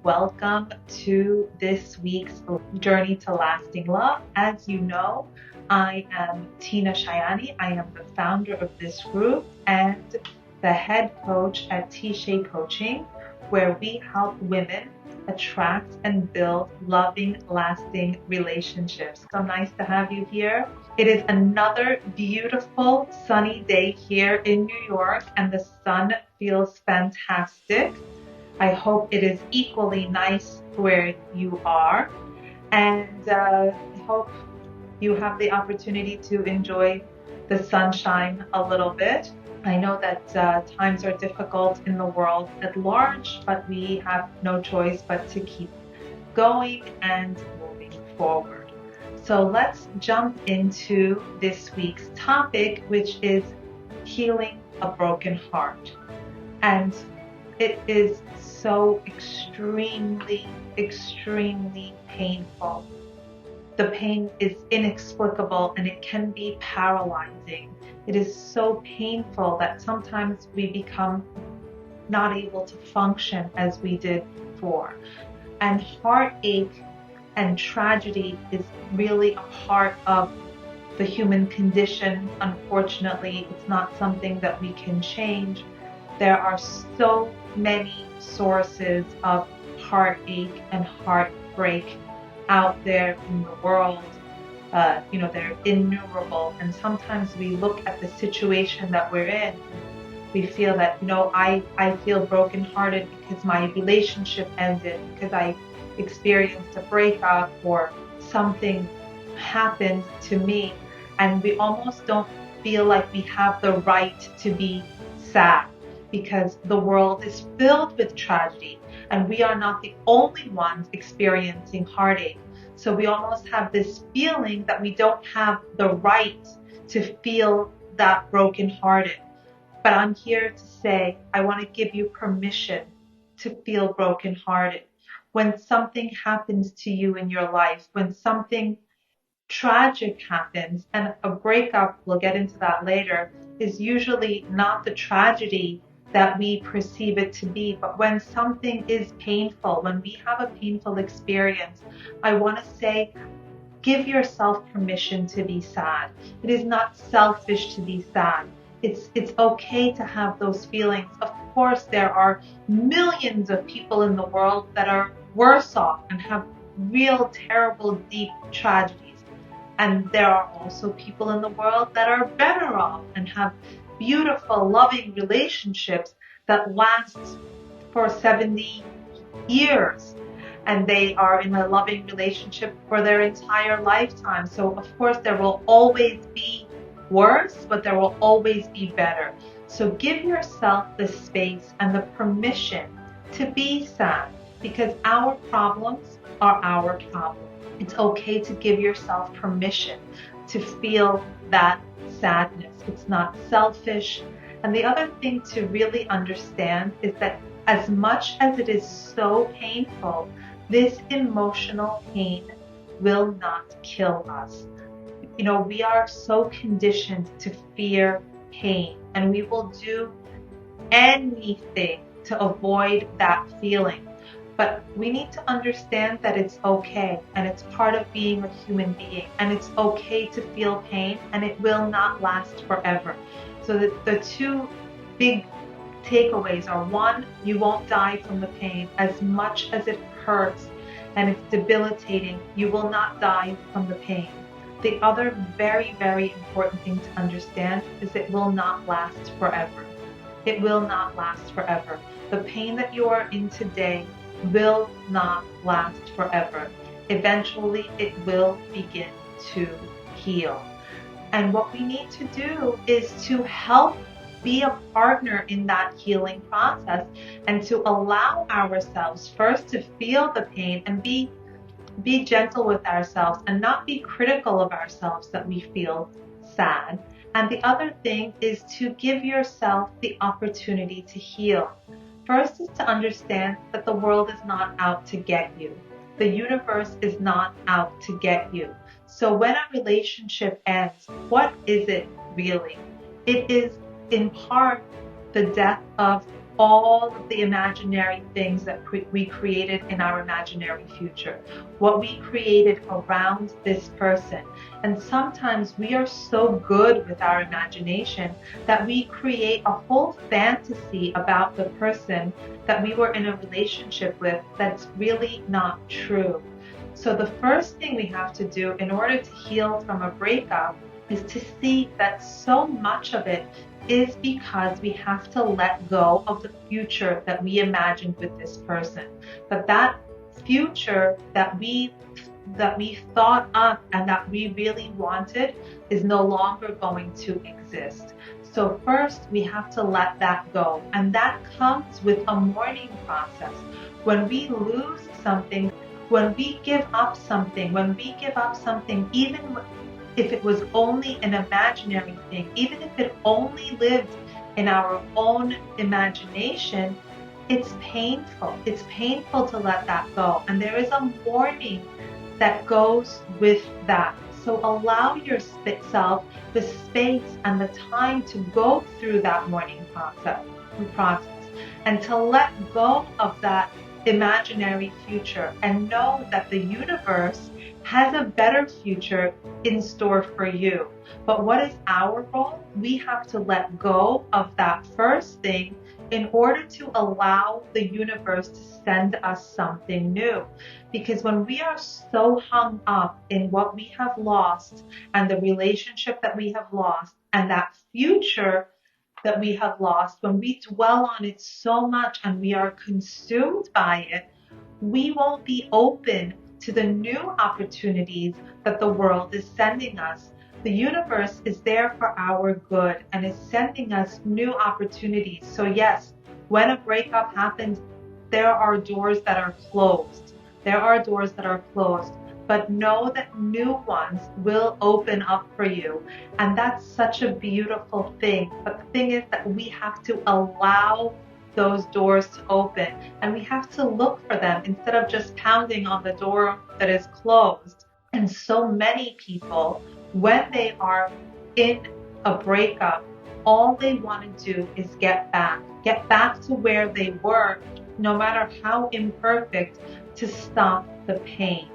welcome to this week's Journey to Lasting Love. As you know, I am Tina Shayani. I am the founder of this group and the head coach at T-Shay Coaching, where we help women attract and build loving, lasting relationships. So nice to have you here. It is another beautiful sunny day here in New York, and the sun feels fantastic. I hope it is equally nice where you are, and I hope you have the opportunity to enjoy the sunshine a little bit. I know that times are difficult in the world at large, but we have no choice but to keep going and moving forward. So let's jump into this week's topic, which is healing a broken heart. And it is so extremely, extremely painful. The pain is inexplicable and it can be paralyzing. It is so painful that sometimes we become not able to function as we did before. And heartache and tragedy is really a part of the human condition. Unfortunately, it's not something that we can change. There are so many sources of heartache and heartbreak out there in the world. They're innumerable. And sometimes we look at the situation that we're in. We feel that, I feel brokenhearted because my relationship ended, because I experienced a breakup or something happened to me. And we almost don't feel like we have the right to be sad because the world is filled with tragedy and we are not the only ones experiencing heartache. So we almost have this feeling that we don't have the right to feel that brokenhearted. But I'm here to say, I want to give you permission to feel brokenhearted. When something happens to you in your life, when something tragic happens, and a breakup, we'll get into that later, is usually not the tragedy that we perceive it to be. But when something is painful, when we have a painful experience, I want to say, give yourself permission to be sad. It is not selfish to be sad. It's okay to have those feelings. Of course, there are millions of people in the world that are worse off and have real terrible, deep tragedies. And there are also people in the world that are better off and have beautiful, loving relationships that last for 70 years. And they are in a loving relationship for their entire lifetime. So, of course, there will always be worse, but there will always be better. So give yourself the space and the permission to be sad, because our problems are our problems. It's okay to give yourself permission to feel that sadness. It's not selfish. And the other thing to really understand is that as much as it is so painful, this emotional pain will not kill us. We are so conditioned to fear pain, and we will do anything to avoid that feeling. But we need to understand that it's okay, and it's part of being a human being, and it's okay to feel pain, and it will not last forever. So the two big takeaways are: one, you won't die from the pain. As much as it hurts and it's debilitating, you will not die from the pain. The other very, very important thing to understand is it will not last forever. It will not last forever. The pain that you are in today will not last forever. Eventually, it will begin to heal. And what we need to do is to help be a partner in that healing process and to allow ourselves first to feel the pain and be gentle with ourselves and not be critical of ourselves that we feel sad. And the other thing is to give yourself the opportunity to heal. First is to understand that the world is not out to get you. The universe is not out to get you. So when a relationship ends, what is it really? It is in part the death of all of the imaginary things that we created in our imaginary future, what we created around this person. And sometimes we are so good with our imagination that we create a whole fantasy about the person that we were in a relationship with that's really not true. So the first thing we have to do in order to heal from a breakup is to see that so much of it is because we have to let go of the future that we imagined with this person. That future that we thought up and that we really wanted is no longer going to exist. So first we have to let that go. And that comes with a mourning process. When we lose something, when we give up something, even if it was only an imaginary thing, even if it only lived in our own imagination, it's painful. It's painful to let that go. And there is a mourning that goes with that. So allow yourself the space and the time to go through that mourning process and to let go of that imaginary future and know that the universe has a better future in store for you. But what is our role? We have to let go of that first thing in order to allow the universe to send us something new. Because when we are so hung up in what we have lost and the relationship that we have lost and that future that we have lost, when we dwell on it so much and we are consumed by it, we won't be open to the new opportunities that the world is sending us. The universe is there for our good and is sending us new opportunities. So yes, when a breakup happens, there are doors that are closed. But know that new ones will open up for you. And that's such a beautiful thing. But the thing is that we have to allow those doors to open, and we have to look for them instead of just pounding on the door that is closed. And so many people, when they are in a breakup, all they want to do is get back to where they were, no matter how imperfect, to stop the pain.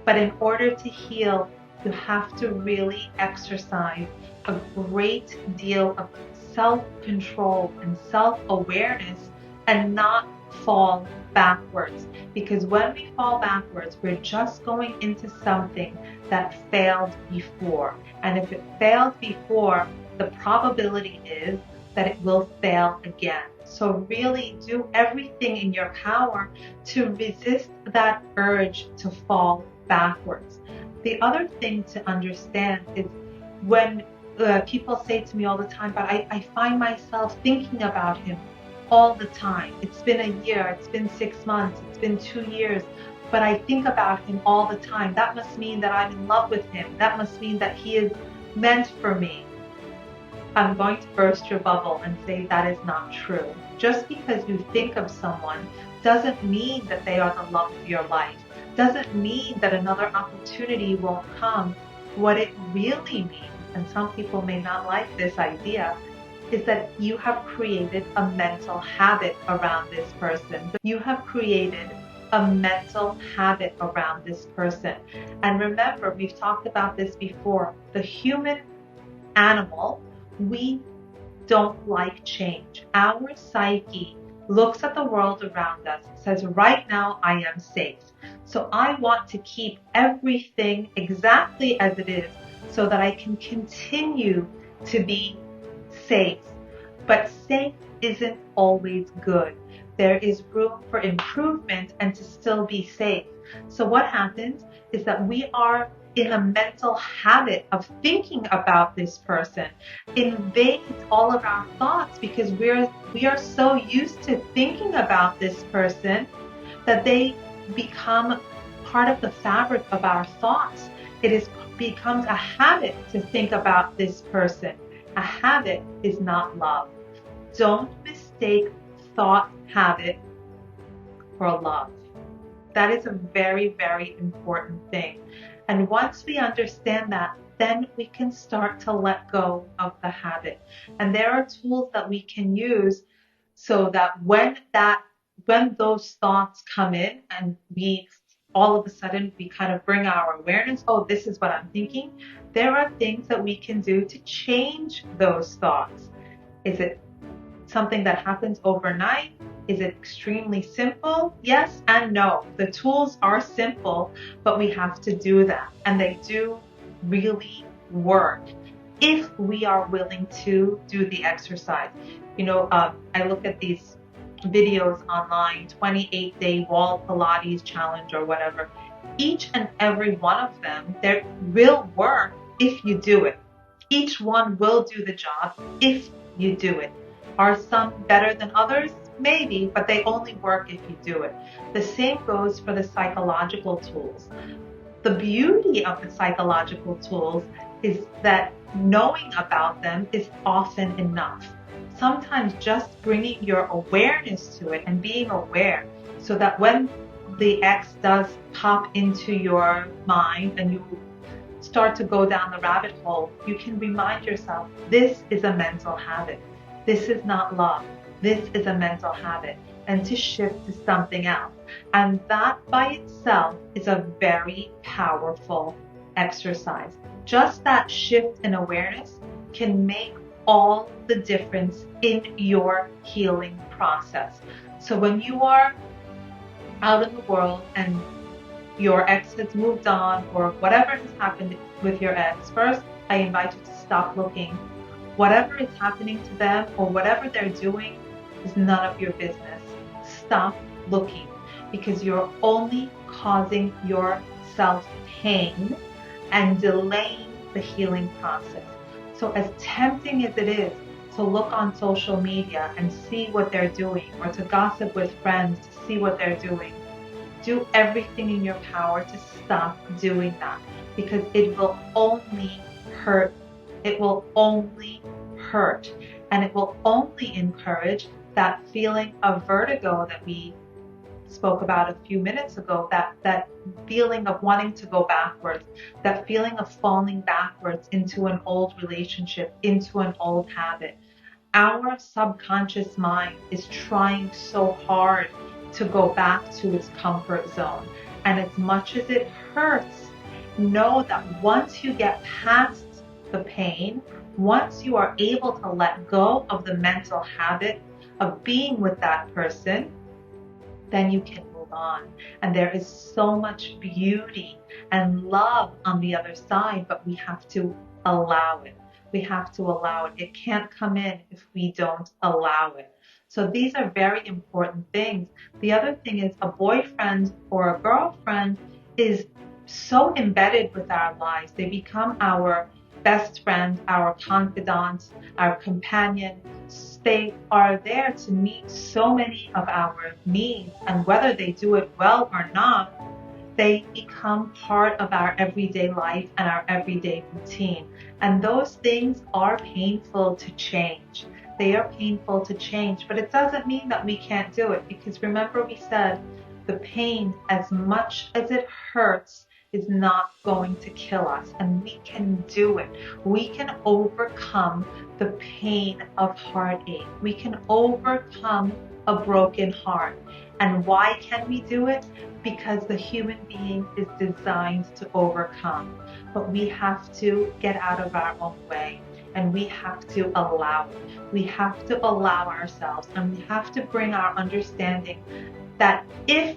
But in order to heal, you have to really exercise a great deal of self-control and self-awareness and not fall backwards. Because when we fall backwards, we're just going into something that failed before. And if it failed before, the probability is that it will fail again. So really do everything in your power to resist that urge to fall backwards. The other thing to understand is when people say to me all the time, but I find myself thinking about him all the time. It's been a year, it's been 6 months, it's been 2 years, but I think about him all the time. That must mean that I'm in love with him. That must mean that he is meant for me. I'm going to burst your bubble and say that is not true. Just because you think of someone doesn't mean that they are the love of your life. Doesn't mean that another opportunity won't come. What it really means, and some people may not like this idea, is that you have created a mental habit around this person. You have created a mental habit around this person. And remember, we've talked about this before. The human animal, we don't like change. Our psyche looks at the world around us, says, right now I am safe. So I want to keep everything exactly as it is so that I can continue to be safe. But safe isn't always good. There is room for improvement and to still be safe. So what happens is that we are in a mental habit of thinking about this person, invades all of our thoughts because we are so used to thinking about this person that they become part of the fabric of our thoughts. Becomes a habit to think about this person. A habit is not love. Don't mistake thought habit for love. That is a very, very important thing. And once we understand that, then we can start to let go of the habit. And there are tools that we can use so that when those thoughts come in and we all of a sudden we kind of bring our awareness, oh, this is what I'm thinking, there are things that we can do to change those thoughts. Is it something that happens overnight? Is it extremely simple? Yes and no. The tools are simple, but we have to do them, and they do really work if we are willing to do the exercise. I look at these videos online, 28-day wall Pilates challenge or whatever. Each and every one of them, they will work if you do it. Each one will do the job if you do it. Are some better than others? Maybe, but they only work if you do it. The same goes for the psychological tools. The beauty of the psychological tools is that knowing about them is often enough. Sometimes just bringing your awareness to it and being aware, so that when the X does pop into your mind and you start to go down the rabbit hole, you can remind yourself, this is a mental habit. This is not love. This is a mental habit, and to shift to something else. And that by itself is a very powerful exercise. Just that shift in awareness can make all the difference in your healing process. So when you are out in the world and your ex has moved on or whatever has happened with your ex, first, I invite you to stop looking. Whatever is happening to them or whatever they're doing is none of your business. Stop looking, because you're only causing yourself pain and delaying the healing process. So as tempting as it is to look on social media and see what they're doing, or to gossip with friends to see what they're doing, do everything in your power to stop doing that, because it will only hurt. It will only hurt, and it will only encourage that feeling of vertigo that we spoke about a few minutes ago, that feeling of wanting to go backwards, that feeling of falling backwards into an old relationship, into an old habit. Our subconscious mind is trying so hard to go back to its comfort zone. And as much as it hurts, know that once you get past the pain, once you are able to let go of the mental habit of being with that person, then you can move on. And there is so much beauty and love on the other side, but we have to allow it. We have to allow it. It can't come in if we don't allow it. So these are very important things. The other thing is, a boyfriend or a girlfriend is so embedded with our lives. They become our best friend, our confidant, our companion. They are there to meet so many of our needs, and whether they do it well or not, they become part of our everyday life and our everyday routine. And those things are painful to change. They are painful to change, but it doesn't mean that we can't do it, because remember we said the pain, as much as it hurts, is not going to kill us, and we can do it. We can overcome the pain of heartache. We can overcome a broken heart. And why can we do it? Because the human being is designed to overcome. But we have to get out of our own way, and we have to allow it. We have to allow ourselves, and we have to bring our understanding that if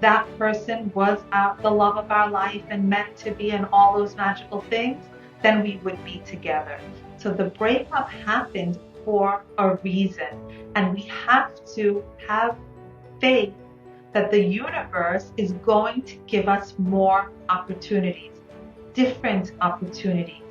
that person was the love of our life and meant to be, and all those magical things, then we would be together. So the breakup happened for a reason, and we have to have faith that the universe is going to give us more opportunities, different opportunities,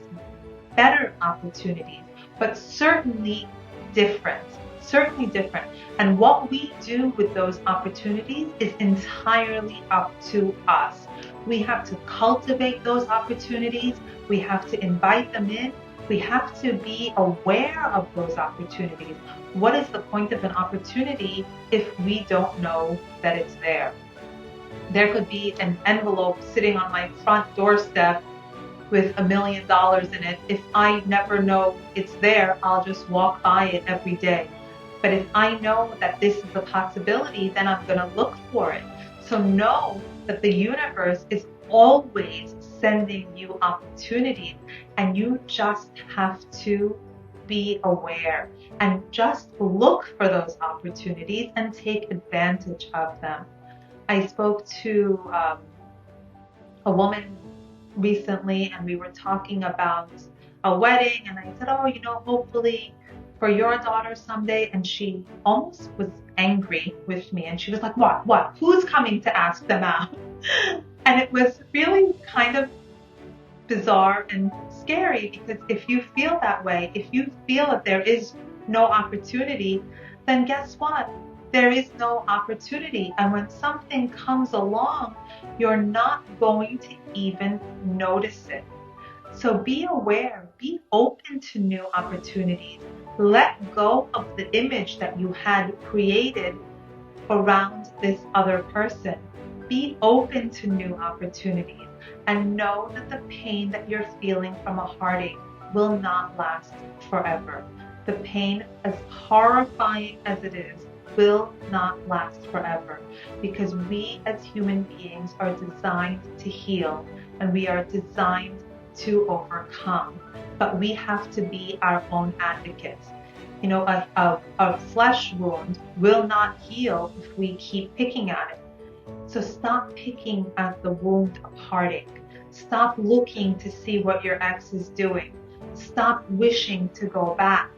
better opportunities, but certainly different. Certainly different. And what we do with those opportunities is entirely up to us. We have to cultivate those opportunities. We have to invite them in. We have to be aware of those opportunities. What is the point of an opportunity if we don't know that it's there? There could be an envelope sitting on my front doorstep with $1 million in it. If I never know it's there, I'll just walk by it every day. But if I know that this is a possibility, then I'm going to look for it. So know that the universe is always sending you opportunities, and you just have to be aware and just look for those opportunities and take advantage of them. I spoke to a woman recently, and we were talking about a wedding, and I said, oh, hopefully for your daughter someday. And she almost was angry with me, and she was like, what, who's coming to ask them out? And it was really kind of bizarre and scary, because if you feel that way, if you feel that there is no opportunity, then guess what? There is no opportunity. And when something comes along, you're not going to even notice it. So be aware, be open to new opportunities. Let go of the image that you had created around this other person. Be open to new opportunities, and know that the pain that you're feeling from a heartache will not last forever. The pain, as horrifying as it is, will not last forever, because we as human beings are designed to heal, and we are designed to overcome. But we have to be our own advocates. A flesh wound will not heal if we keep picking at it. So stop picking at the wound of heartache. Stop looking to see what your ex is doing. Stop wishing to go back,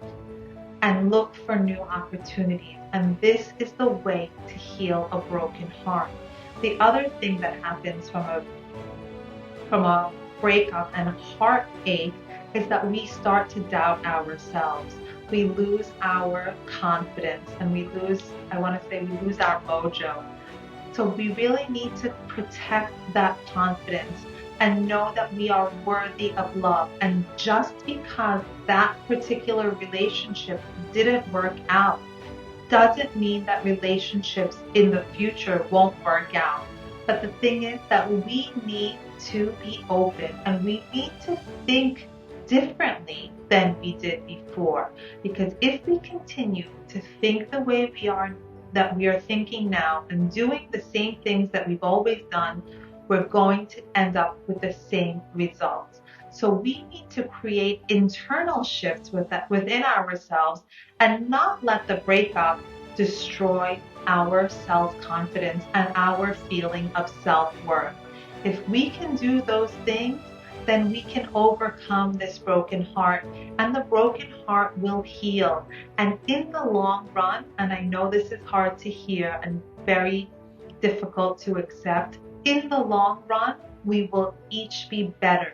and look for new opportunities. And this is the way to heal a broken heart. The other thing that happens from a breakup and a heartache is that we start to doubt ourselves. We lose our confidence, and we lose our mojo. So we really need to protect that confidence and know that we are worthy of love. And just because that particular relationship didn't work out doesn't mean that relationships in the future won't work out. But the thing is that we need to be open, and we need to think differently than we did before. Because if we continue to think the way we are thinking now, and doing the same things that we've always done, we're going to end up with the same results. So we need to create internal shifts within ourselves, and not let the breakup destroy our self-confidence and our feeling of self-worth. If we can do those things, then we can overcome this broken heart, and the broken heart will heal. And in the long run, and I know this is hard to hear and very difficult to accept, in the long run, we will each be better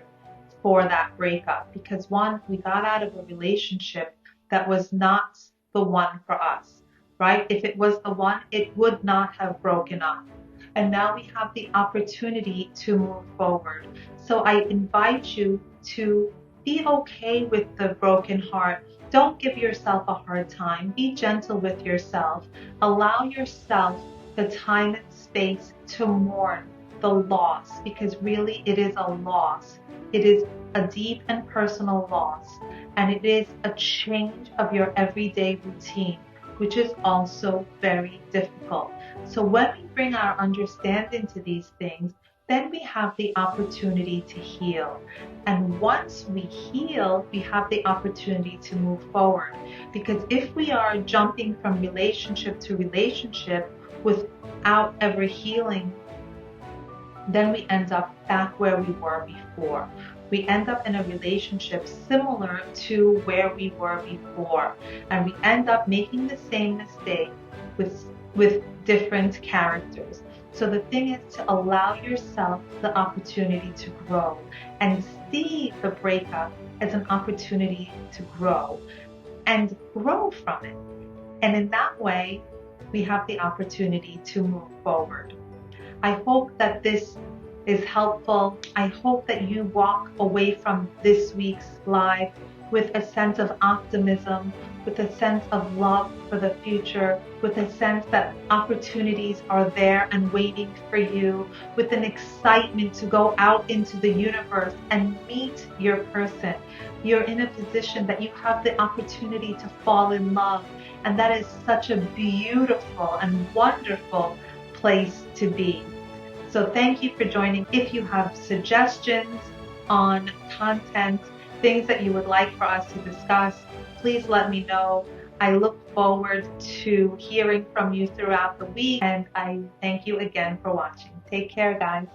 for that breakup, because one, we got out of a relationship that was not the one for us, right? If it was the one, it would not have broken up. And now we have the opportunity to move forward. So I invite you to be okay with the broken heart. Don't give yourself a hard time. Be gentle with yourself. Allow yourself the time and space to mourn the loss, because really it is a loss. It is a deep and personal loss, and it is a change of your everyday routine, which is also very difficult. So when we bring our understanding to these things, then we have the opportunity to heal. And once we heal, we have the opportunity to move forward. Because if we are jumping from relationship to relationship without ever healing, then we end up back where we were before. We end up in a relationship similar to where we were before, and we end up making the same mistake with different characters. So the thing is to allow yourself the opportunity to grow, and see the breakup as an opportunity to grow and grow from it. And in that way, we have the opportunity to move forward. I hope that this is helpful. I hope that you walk away from this week's live with a sense of optimism, with a sense of love for the future, with a sense that opportunities are there and waiting for you, with an excitement to go out into the universe and meet your person. You're in a position that you have the opportunity to fall in love, And that is such a beautiful and wonderful place to be. So thank you for joining. If you have suggestions on content, things that you would like for us to discuss, please let me know. I look forward to hearing from you throughout the week, and I thank you again for watching. Take care, guys.